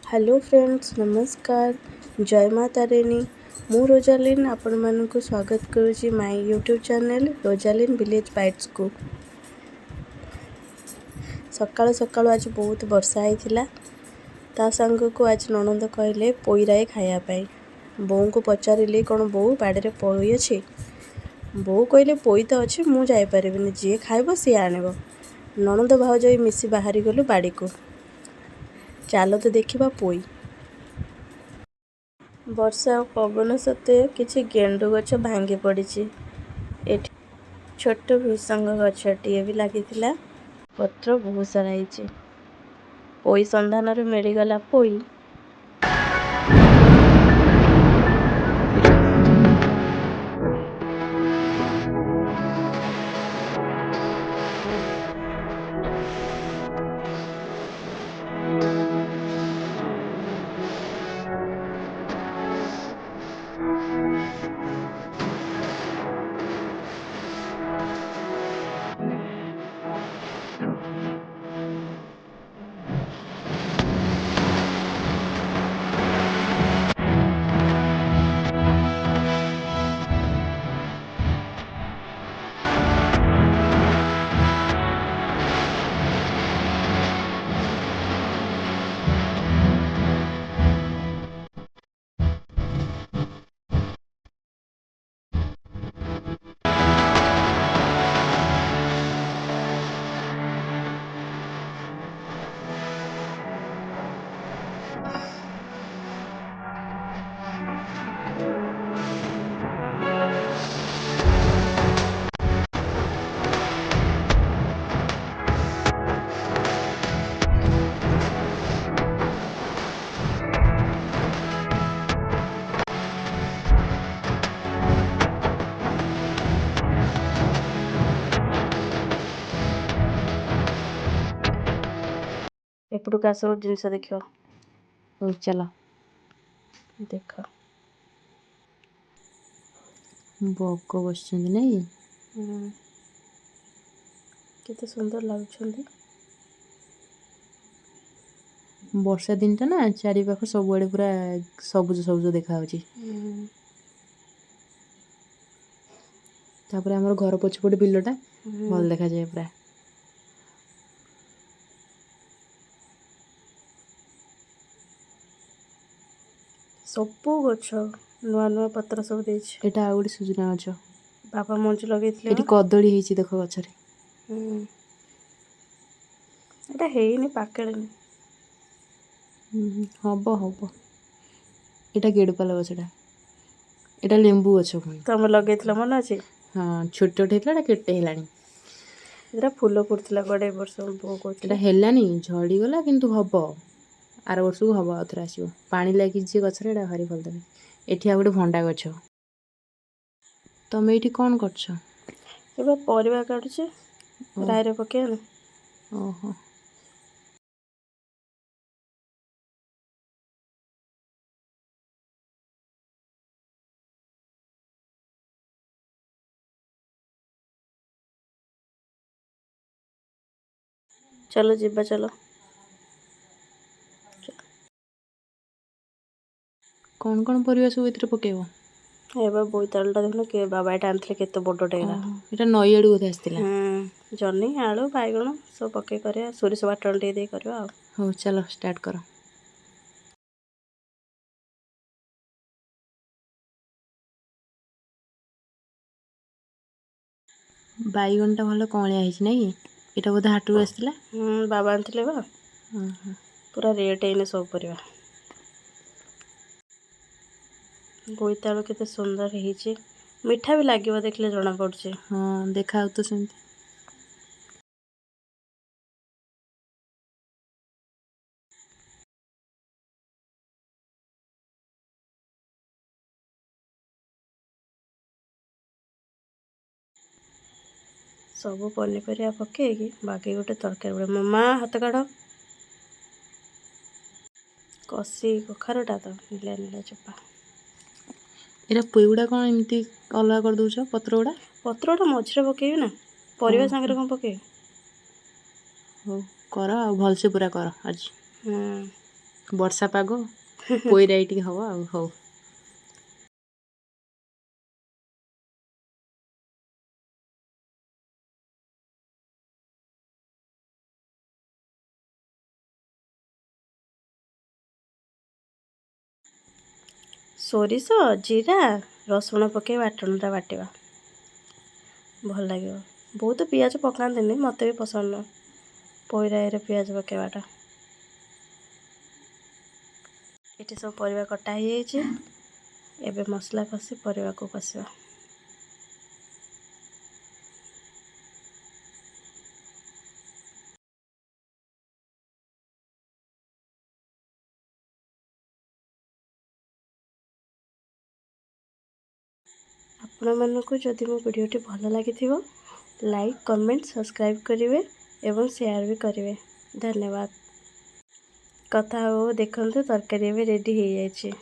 Hello friends नमस्कार जय माँ तारिणी मु रोजालिन आपण मानक स्वागत करुच्ची my YouTube channel Rosalin village bytes को। सकाळु सकाळु आज बहुत वर्षा होइथिला ता संग को आज ननंद कहले पोईराए खाया पाई। बोऊ को पचारिले कौन बोऊ बाड़ी पोई अच्छी बोऊ कहले पोई तो अच्छे मु जाई परिबिनी जी खाइब सी आनिब। ननंद भाउज मिसी बाहरी गलु बाड़ी को चाल तो देखा पोई। वर्षा पवन सत्वे किछि गेंडु गछ भांगी पड़ी एठी छोट भृसंग गछटिए भी लागिथिला पत्र बहुत सारा होइछि। पोई संधान मिलगला पोई। एपटू का सब जिनस देख चल देख बग बस नहीं केते सुंदर लागुछंदी। वर्षा दिन टा ना चारि पाख सब आड़े पूरा सबुज सबुज देखा होची। तापर हमर घर पछपटे बिलटा भल देखा जाए पूरा। सबु गछ नुआ नुआ पत्र सब देछि। एटा आउडी सुजना गछ बाबा मंजू लगेइथिले एटी कदली हेची देख गछरे। एटा हेइनी पाकेलनी हब हब एटा गेडपाल गछटा एटा लेंबू गछ पुनी तमे लगेइथिले मन अछि। हाँ छोट छोट हेतला एटा केटे हेलानी एटा फूल फुटथिला गडे वर्ष बो एटा कोथिला हेलानी झड़ी गला किंतु हब आर वर्ष को हब आथरा आसीबो पानी लागी जे गछरे एटा भारी फल देबे। एठी आ गोटे भंडा गछ तमे एठी कोन करछ एबा परिवा काटुछे रायरे पकेन। ओहो चलो जिबा चलो कौन कौन परिवा सब एथिरे पकेबो। एबा बोईतालटा देखनो के बाबा एटा आनथिले केते बडटे एरा। एटा नई आडू बोधे आस्तिला। जन्नी आलू बाइगण सब पके करे सोरिष बाटण टे दे करबा। हो चलो स्टार्ट करो। बाइगणटा भल कणिया हेछि नै एटा बोधे हाटू आस्तिला। बाबा आनथिले बा पूरा रेट एने सब परिवा। बोईतालु केते सुंदर हेछि मीठा भी लागिबो देखले जणा पड़छे। हाँ देखा तो सेमती सब पनीपरिया पकेगी बाकी गोटे तरकारी बड़े मम्मा हाथ काढ़ कसी कखारटा तो नीला नीला चोपा। एरा पुईगुड़ा कौन एमती अलग कर दउछ पत्र गुड़ा पत्रटा मझिरे पकेबी ना परिवा संगे कौन पकेबी। हो कर आ भलसे पूरा कर आज। ବର୍ଷା ପାଗ ପୋଇରାଇ ଟିକେ ହବ ଆଉ। ହଉ। ସୋରିଷ ଜିରା ରସୁଣ ପକାଇ ବାଟଣଟା ବାଟିବା, ଭଲ ଲାଗିବ। ବହୁତ ପିଆଜ ପକାନ୍ତିନି, ମୋତେ ବି ପସନ୍ଦ ନୁହଁ ପୋଇରାଇରେ ପିଆଜ ପକାଇବାଟା। ଏଠି ସବୁ ପରିବା କଟା ହେଇଯାଇଛି, ଏବେ ମସଲା କଷି ପରିବାକୁ କଷିବା। ଆପଣମାନଙ୍କୁ ଯଦି ମୋ ଭିଡ଼ିଓଟି ଭଲ ଲାଗିଥିବ ଲାଇକ୍, କମେଣ୍ଟ, ସବସ୍କ୍ରାଇବ୍ କରିବେ ଏବଂ ସେୟାର ବି କରିବେ। ଧନ୍ୟବାଦ। କଥା ହଉ ଦେଖନ୍ତୁ ତରକାରୀ ଏବେ ରେଡ଼ି ହେଇଯାଇଛି।